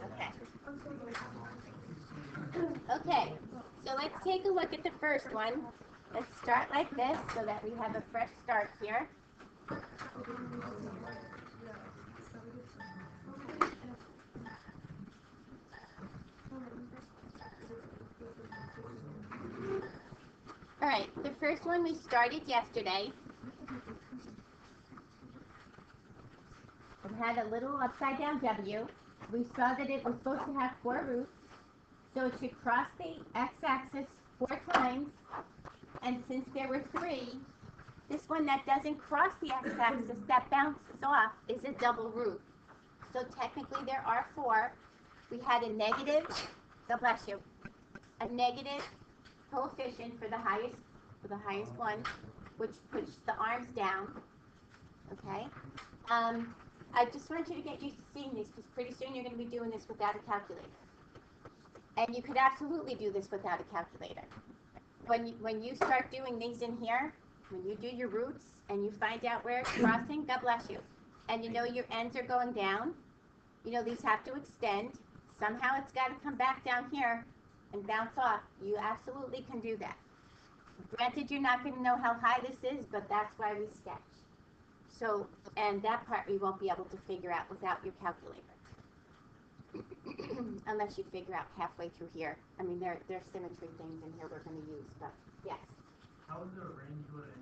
Okay. Okay, so let's take a look at the first one. Let's start like this so that we have a fresh start here. All right, the first one we started yesterday. It had a little upside down W. We saw that it was supposed to have 4 roots, so it should cross the x-axis 4 times, and since there were 3, this one that doesn't cross the x-axis, that bounces off, is a double root. So technically there are 4. We had a negative, God bless you, a negative coefficient for the highest one, which pushed the arms down. Okay. I just want you to get used to seeing these because pretty soon you're going to be doing this without a calculator. And you could absolutely do this without a calculator. When you start doing these in here, when you do your roots and you find out where it's crossing, God bless you, and you know your ends are going down, you know these have to extend. Somehow it's got to come back down here and bounce off. You absolutely can do that. Granted, you're not going to know how high this is, but that's why we sketch. So, and that part we won't be able to figure out without your calculator. Unless you figure out halfway through here. I mean, there are symmetry things in here we're going to use, but yes. How is the range what it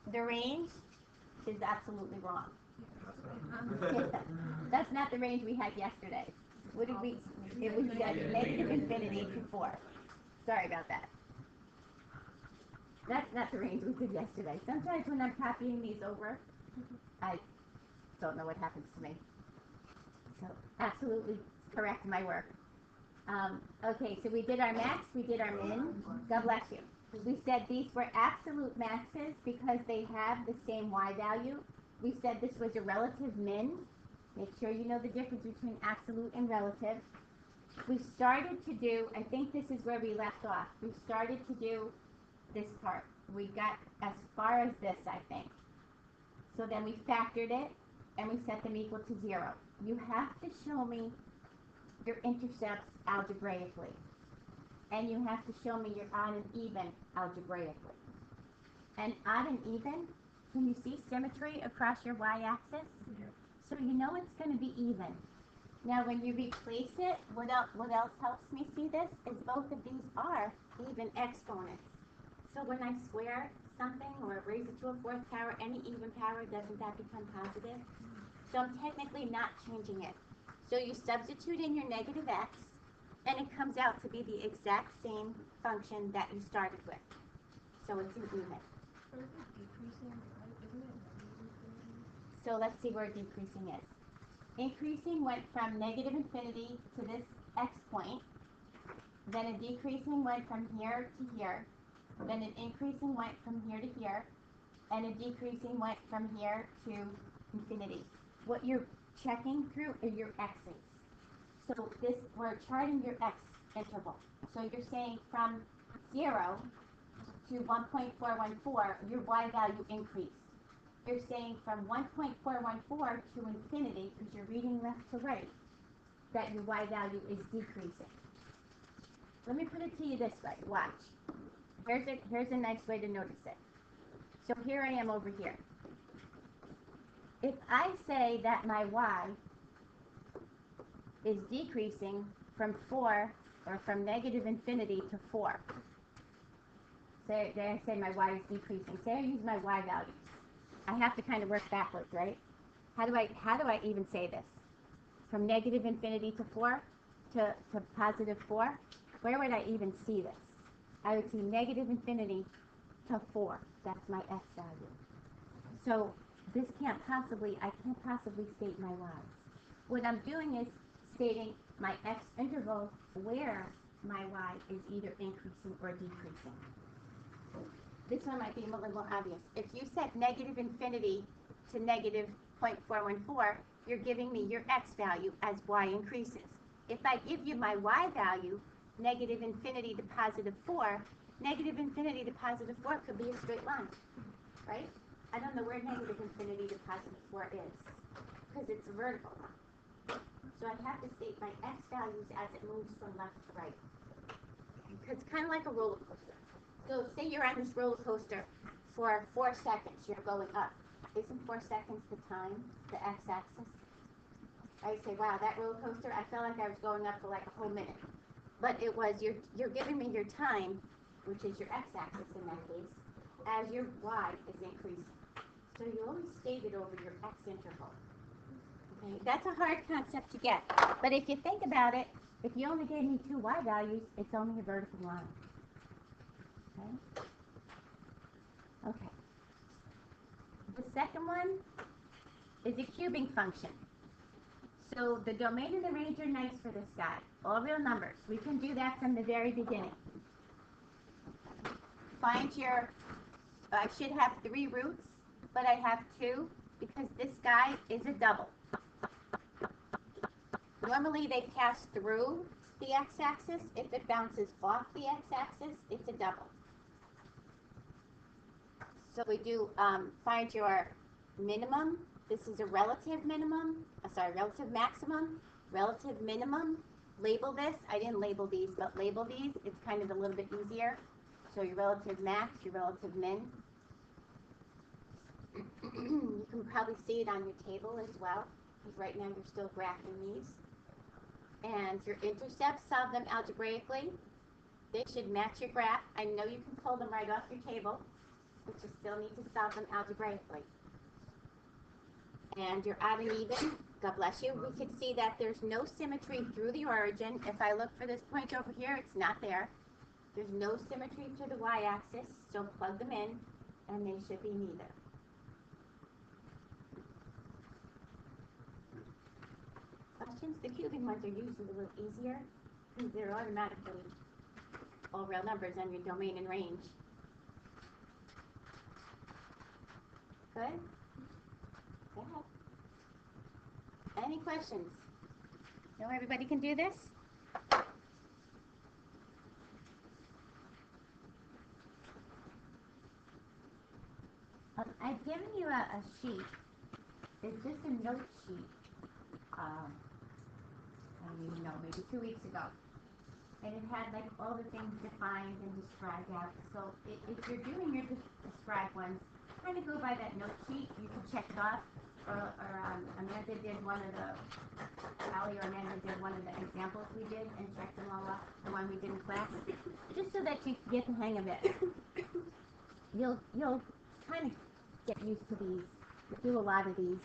is? The range is absolutely wrong. That's not the range we had yesterday. What did we? It was negative infinity to 4. Sorry about that. That's not the range we did yesterday. Sometimes when I'm copying these over, I don't know what happens to me. So absolutely correct my work. Okay, so we did our max, we did our min. God bless you. We said these were absolute maxes because they have the same y value. We said this was a relative min. Make sure you know the difference between absolute and relative. We started to do, I think this is where we left off. We started to do this part. We got as far as this, I think. So then we factored it and we set them equal to 0. You have to show me your intercepts algebraically. And you have to show me your odd and even algebraically. And odd and even, can you see symmetry across your y-axis? Yeah. So you know it's going to be even. Now when you replace it, what else helps me see this is both of these are even exponents. So when I square something or raise it to a 4th power, any even power, doesn't that become positive? So I'm technically not changing it. So you substitute in your negative x, and it comes out to be the exact same function that you started with. So it's an even. So let's see where decreasing is. Increasing went from negative infinity to this x point, then a decreasing went from here to here, then an increasing went from here to here, and a decreasing went from here to infinity. What you're checking through is your x's. So this, we're charting your x interval. So you're saying from 0 to 1.414, your y value increased. You're saying from 1.414 to infinity, because you're reading left to right, that your y value is decreasing. Let me put it to you this way. Watch. Here's a nice way to notice it. So here I am over here. If I say that my y is decreasing from 4, or from negative infinity to 4, say I say my y is decreasing. Say I use my y values. I have to kind of work backwards, right? How do I even say this? From negative infinity to 4 to positive 4? Where would I even see this? I would see negative infinity to 4. That's my x value. So this I can't possibly state my y. What I'm doing is stating my x interval where my y is either increasing or decreasing. This one might be a little more obvious. If you set negative infinity to negative 0.414, you're giving me your x value as y increases. If I give you my y value, negative infinity to positive 4, negative infinity to positive 4 could be a straight line, right? I don't know where negative infinity to positive 4 is. because it's vertical. So I have to state my x values as it moves from left to right. Because it's kind of like a roller coaster. So say you're on this roller coaster for 4 seconds, you're going up. Isn't 4 seconds the time, the x-axis? I say, wow, that roller coaster, I felt like I was going up for like a whole minute. But it was, you're giving me your time, which is your x-axis in that case, as your y is increasing. So you always state it over your x interval. Okay? That's a hard concept to get. But if you think about it, if you only gave me 2 y values, it's only a vertical line. Okay? Okay. The second one is a cubing function. So the domain and the range are nice for this guy. All real numbers. We can do that from the very beginning. Find your, I should have 3 roots, but I have 2 because this guy is a double. Normally they pass through the x-axis. If it bounces off the x-axis, it's a double. So we do find your minimum. This is a relative minimum, relative maximum, relative minimum. Label this. I didn't label these, but label these. It's kind of a little bit easier. So your relative max, your relative min. You can probably see it on your table as well, because right now you're still graphing these. And your intercepts, solve them algebraically. They should match your graph. I know you can pull them right off your table, but you still need to solve them algebraically. And your odd and even, God bless you, we could see that there's no symmetry through the origin. If I look for this point over here, it's not there. There's no symmetry to the y-axis, so plug them in, and they should be neither. Questions? The cubing ones are usually a little easier, because they're automatically all real numbers on your domain and range. Good? Go ahead. Any questions? Know everybody can do this? I've given you a sheet. It's just a note sheet. I don't even know, maybe 2 weeks ago. And it had like all the things defined and described out. So if you're doing your described ones, kind of go by that note sheet. You can check it off. Or Amanda did one of the, Allie or Amanda did one of the examples we did and checked them all off, the one we did in class. Just so that you get the hang of it. You'll kind of get used to these. We do a lot of these.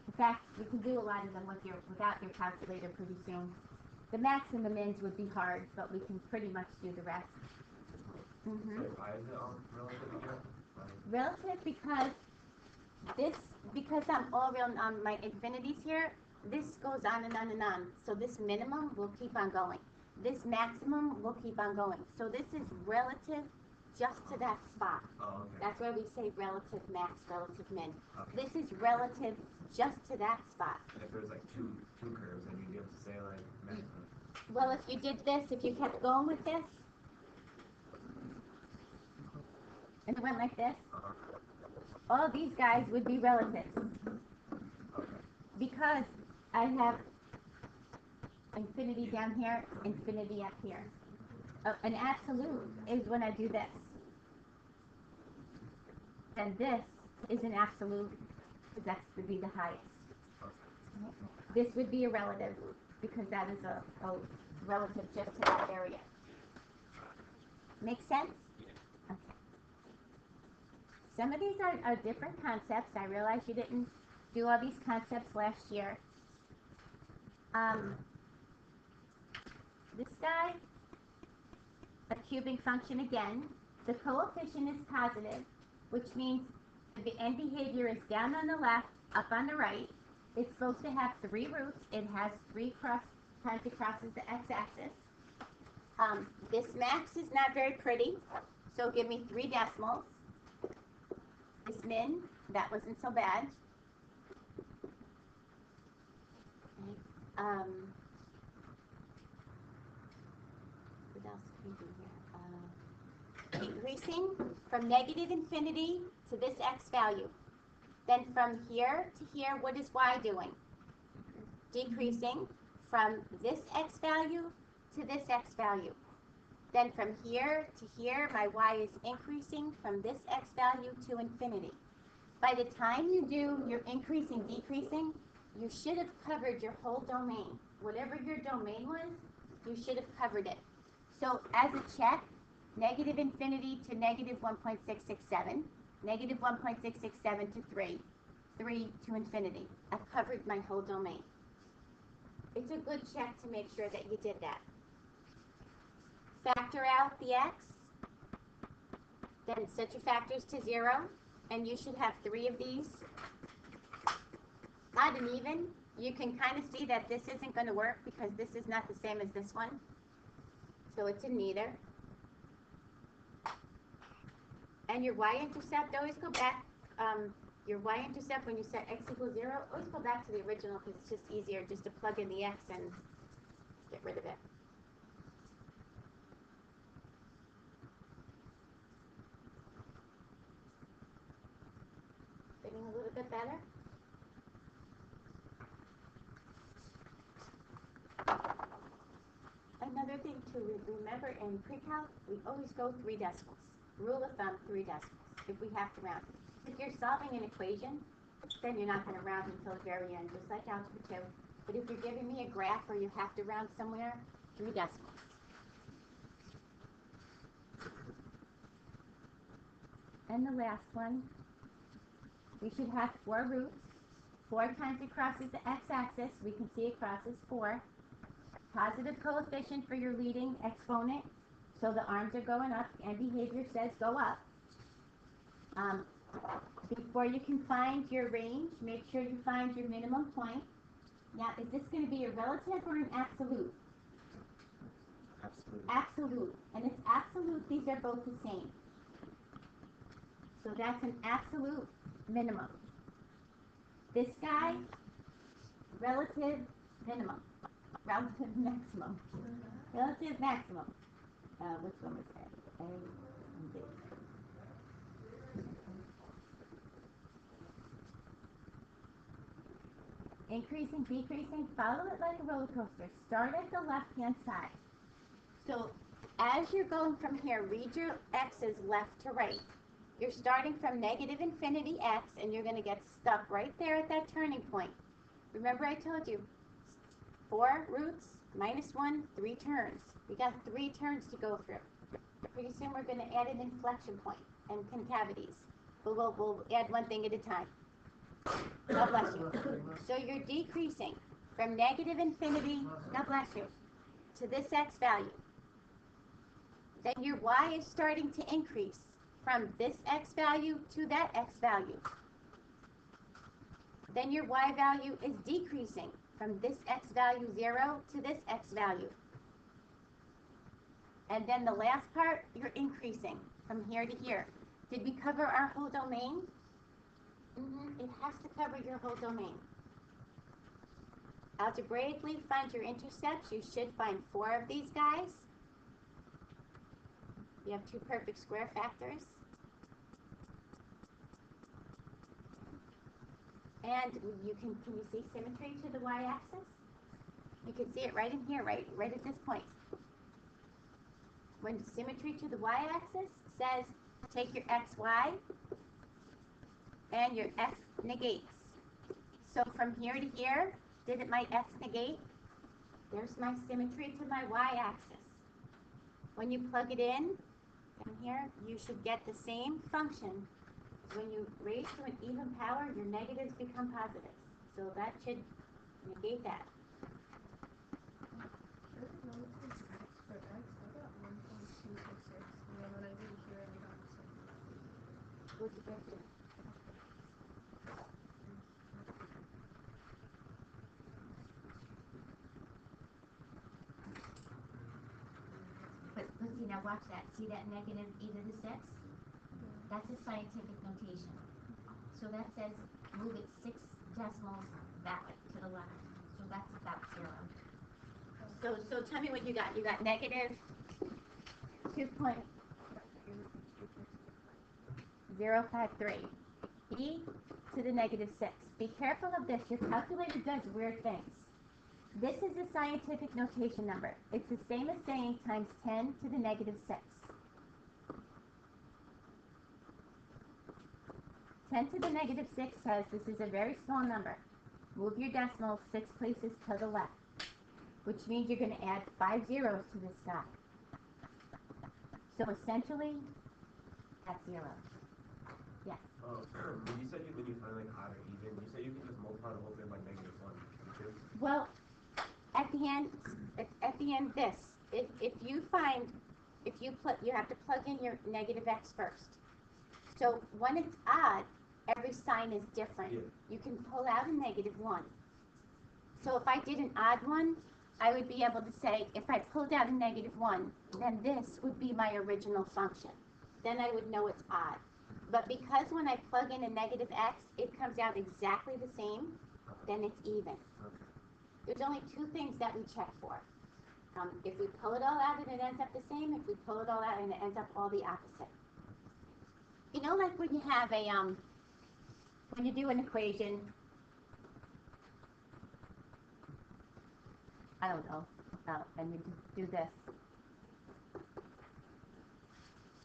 In fact, we can do a lot of them without your calculator pretty soon. The max and the mins would be hard, but we can pretty much do the rest. Mm-hmm. So why is it all relative again? Relative because I'm all real on my infinities here, this goes on and on and on. So this minimum will keep on going. This maximum will keep on going. So this is relative just to that spot. Oh, okay. That's why we say relative max, relative min. Okay. This is relative just to that spot. And if there's like two curves, then you'd be able to say like maximum. Well, if you did this, if you kept going with this, and it went like this, all these guys would be relatives. Okay. Because I have infinity down here, infinity up here. An absolute is when I do this. And this is an absolute, because that would be the highest. This would be a relative, because that is a relative just to that area. Make sense? Okay. Some of these are different concepts. I realize you didn't do all these concepts last year. This guy, a cubing function again. The coefficient is positive, which means the end behavior is down on the left, up on the right. It's supposed to have 3 roots. It has 3 times it crosses the x-axis. This max is not very pretty, so give me 3 decimals. This min, that wasn't so bad. Okay. What else can we do here? Increasing from negative infinity to this x value. Then from here to here, what is y doing? Decreasing from this x value to this x value. Then from here to here, my y is increasing from this x value to infinity. By the time you do your increasing, decreasing, you should have covered your whole domain. Whatever your domain was, you should have covered it. So as a check, negative infinity to negative 1.667, negative 1.667 to 3, 3 to infinity. I've covered my whole domain. It's a good check to make sure that you did that. Factor out the x, then set your factors to 0, and you should have 3 of these. Odd and even, you can kind of see that this isn't going to work because this is not the same as this one. So it's a neither. And your y-intercept, always go back, your y-intercept when you set x equals 0, always go back to the original because it's just easier just to plug in the x and get rid of it. Getting a little bit better. Another thing to remember in pre-calc, we always go 3 decimals. Rule of thumb, 3 decimals, if we have to round. If you're solving an equation, then you're not going to round until the very end, just like algebra 2. But if you're giving me a graph where you have to round somewhere, 3 decimals. And the last one, we should have 4 roots. 4 times it crosses the x-axis, we can see it crosses 4. Positive coefficient for your leading exponent, so the arms are going up and behavior says go up. Before you can find your range, make sure you find your minimum point. Now, is this going to be a relative or an absolute? Absolute. Absolute. And it's absolute, these are both the same. So that's an absolute minimum. This guy, relative minimum. Relative maximum. Relative maximum. Which one was that? A and B. Increasing, decreasing, follow it like a roller coaster. Start at the left-hand side. So as you're going from here, read your x's left to right. You're starting from negative infinity x, and you're going to get stuck right there at that turning point. Remember I told you, 4 roots, minus 1, 3 turns. We got 3 turns to go through. Pretty soon we're going to add an inflection point and concavities. But we'll add one thing at a time. God bless you. So you're decreasing from negative infinity, God bless you, to this x value. Then your y is starting to increase from this x value to that x value. Then your y value is decreasing from this x value 0 to this x value. And then the last part, you're increasing from here to here. Did we cover our whole domain? It has to cover your whole domain. Algebraically, find your intercepts. You should find 4 of these guys. You have 2 perfect square factors. And you can you see symmetry to the y-axis? You can see it right in here, right at this point. When symmetry to the y-axis says take your xy and your x negates. So from here to here, didn't my x negate? There's my symmetry to my y-axis. When you plug it in here, you should get the same function. When you raise to an even power, your negatives become positives. So that should negate that. What'd you get to? But see, now watch that. See that negative e to the 6? That's a scientific notation. So that says move it 6 decimals back to the left. So that's about 0. So tell me what you got. You got negative 2.053. E to the negative 6. Be careful of this. Your calculator does weird things. This is a scientific notation number. It's the same as saying times 10 to the negative 6. 10 to the negative 6 says this is a very small number. Move your decimal 6 places to the left, which means you're going to add 5 zeros to this guy. So essentially, that's 0. Yes. Oh, you said when you find like odd or even, you said you can just multiply the whole thing by -1. Well, at the end, this. If you find, you have to plug in your negative x first. So when it's odd, every sign is different. Yeah. You can pull out a -1. So if I did an odd one, I would be able to say, if I pulled out a -1, then this would be my original function. Then I would know it's odd. But because when I plug in a negative x, it comes out exactly the same, then it's even. There's only 2 things that we check for. If we pull it all out and it ends up the same, if we pull it all out and it ends up all the opposite. You know, like when you have a, when you do an equation, I don't know, and you do this.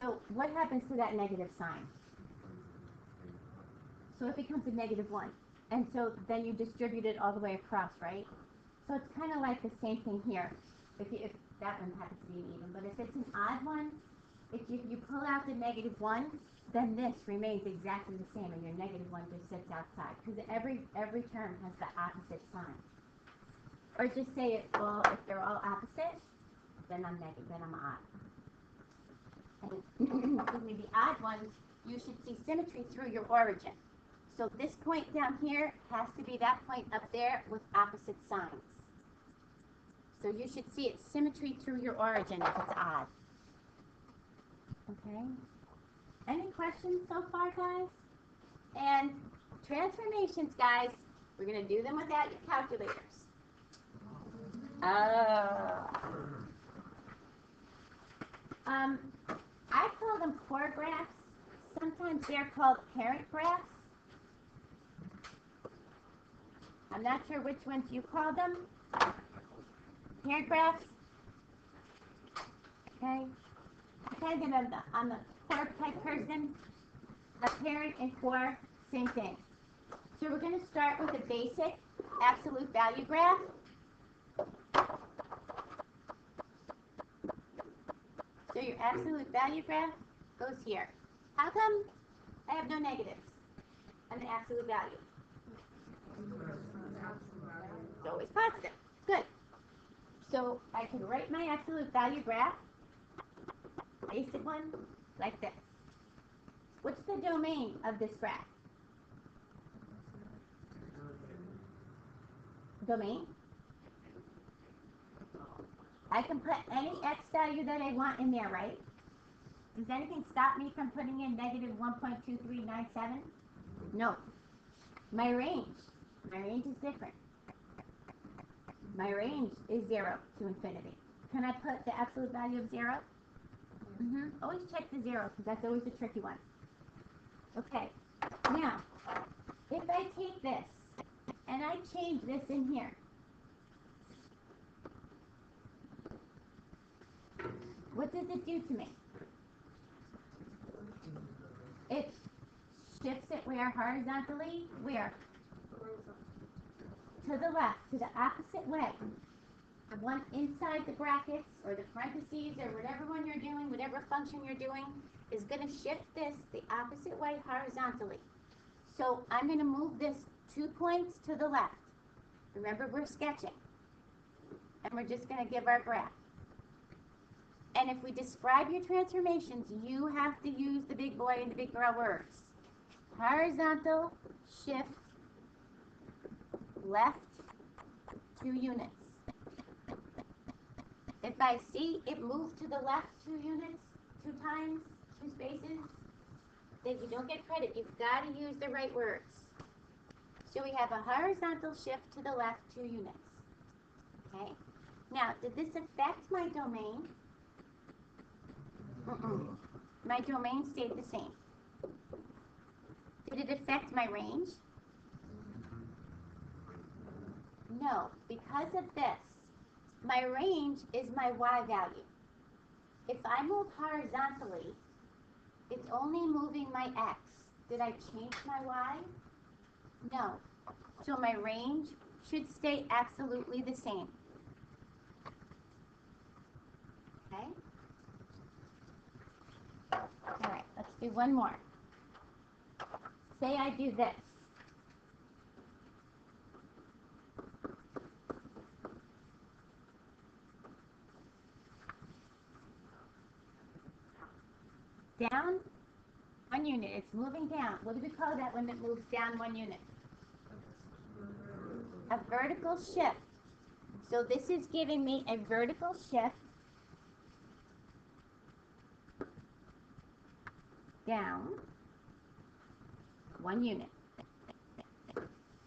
So what happens to that negative sign? So it becomes a -1. And so then you distribute it all the way across, right? So it's kind of like the same thing here. If that one happens to be an even, but if it's an odd one, if you pull out the -1, then this remains exactly the same, and your -1 just sits outside, because every term has the opposite sign. Or just say if they're all opposite, then I'm negative, then I'm odd. And excuse me, the odd ones, you should see symmetry through your origin. So this point down here has to be that point up there with opposite signs. So you should see its symmetry through your origin if it's odd. Okay? Any questions so far, guys? And transformations, guys, we're going to do them without your calculators. I call them core graphs. Sometimes they're called parent graphs. I'm not sure which ones you call them. Parent graphs. Okay. I'm a core type person. A parent and core, same thing. So we're going to start with a basic absolute value graph. So your absolute value graph goes here. How come I have no negatives on the absolute value? It's always positive. Good. So I can write my absolute value graph, basic one, like this. What's the domain of this graph? Domain. I can put any x value that I want in there, right? Does anything stop me from putting in -1.2397? No. My range is different. My range is 0 to infinity. Can I put the absolute value of 0? Always check the 0, because that's always a tricky one. Okay, now, if I take this, and I change this in here, what does it do to me? It shifts it where? Horizontally? Where? To the left, to the opposite way. The one inside the brackets, or the parentheses, or whatever one you're doing, whatever function you're doing, is going to shift this the opposite way horizontally. So I'm going to move this 2 points to the left. Remember, we're sketching. And we're just going to give our graph. And if we describe your transformations, you have to use the big boy and the big girl words. Horizontal, shift, left, 2 units. If I see it move to the left 2 units, 2 times, 2 spaces, then you don't get credit. You've got to use the right words. So we have a horizontal shift to the left 2 units. Okay? Now, did this affect my domain? My domain stayed the same. Would it affect my range? No, because of this. My range is my Y value. If I move horizontally, it's only moving my X. Did I change my Y? No. So my range should stay absolutely the same. Okay? All right, let's do one more. Say I do this. Down 1 unit. It's moving down. What do we call that when it moves down 1 unit? A vertical shift. So this is giving me a vertical shift down 1 unit.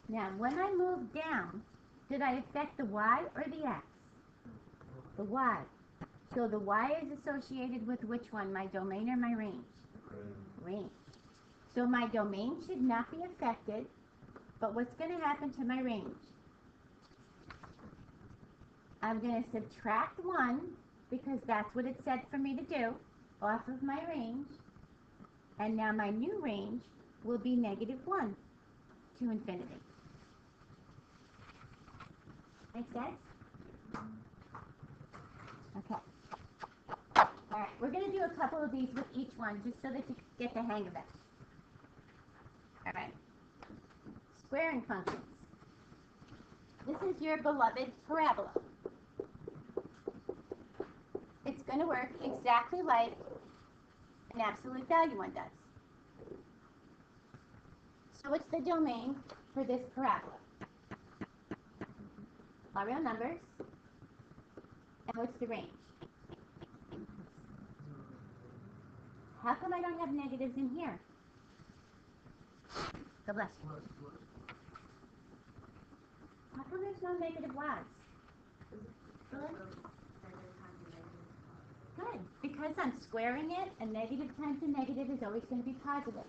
Now, when I move down, did I affect the Y or the X? The Y. So the Y is associated with which one, my domain or my range? Range. So my domain should not be affected, but what's going to happen to my range? I'm going to subtract 1, because that's what it said for me to do, off of my range. And now my new range will be -1 to infinity. Make sense? Okay. All right, we're going to do a couple of these with each one, just so that you get the hang of it. All right. Squaring functions. This is your beloved parabola. It's going to work exactly like an absolute value one does. So what's the domain for this parabola? All real numbers. And what's the range? How come I don't have negatives in here? God bless you. How come there's no negative Y's? Good, because I'm squaring it, and negative times a negative is always going to be positive.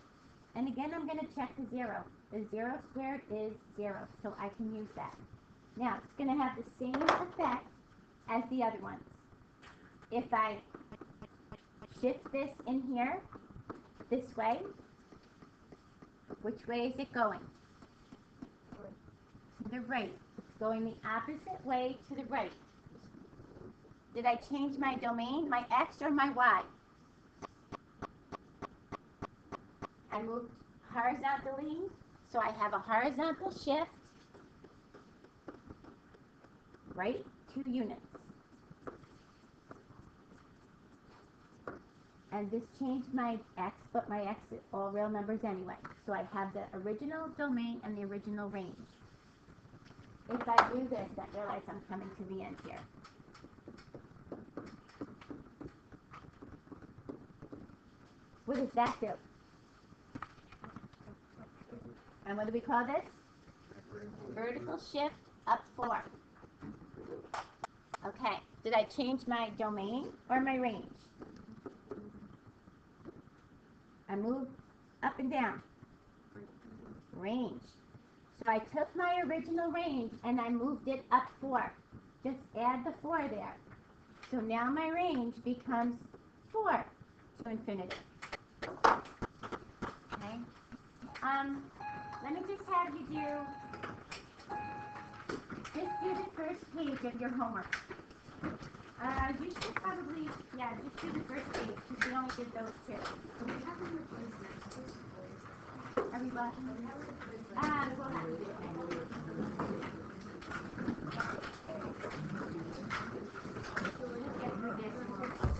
And again, I'm going to check the 0. The 0 squared is 0, so I can use that. Now, it's going to have the same effect as the other ones. If I shift this in here, this way, which way is it going? To the right. It's going the opposite way to the right. Did I change my domain, my X or my Y? I moved horizontally, so I have a horizontal shift, right, 2 units. And this changed my X, but my X is all real numbers anyway. So I have the original domain and the original range. If I do this, I realize I'm coming to the end here. What does that do? And what do we call this? Vertical shift up 4. Okay, did I change my domain or my range? I moved up and down. Range. So I took my original range and I moved it up 4. Just add the 4 there. So now my range becomes 4 to infinity. Okay. Let me just have you do the first page of your homework. You should probably, just do the first page, because we only did those 2. Are we what? We'll have to do it next. So we'll just get through this.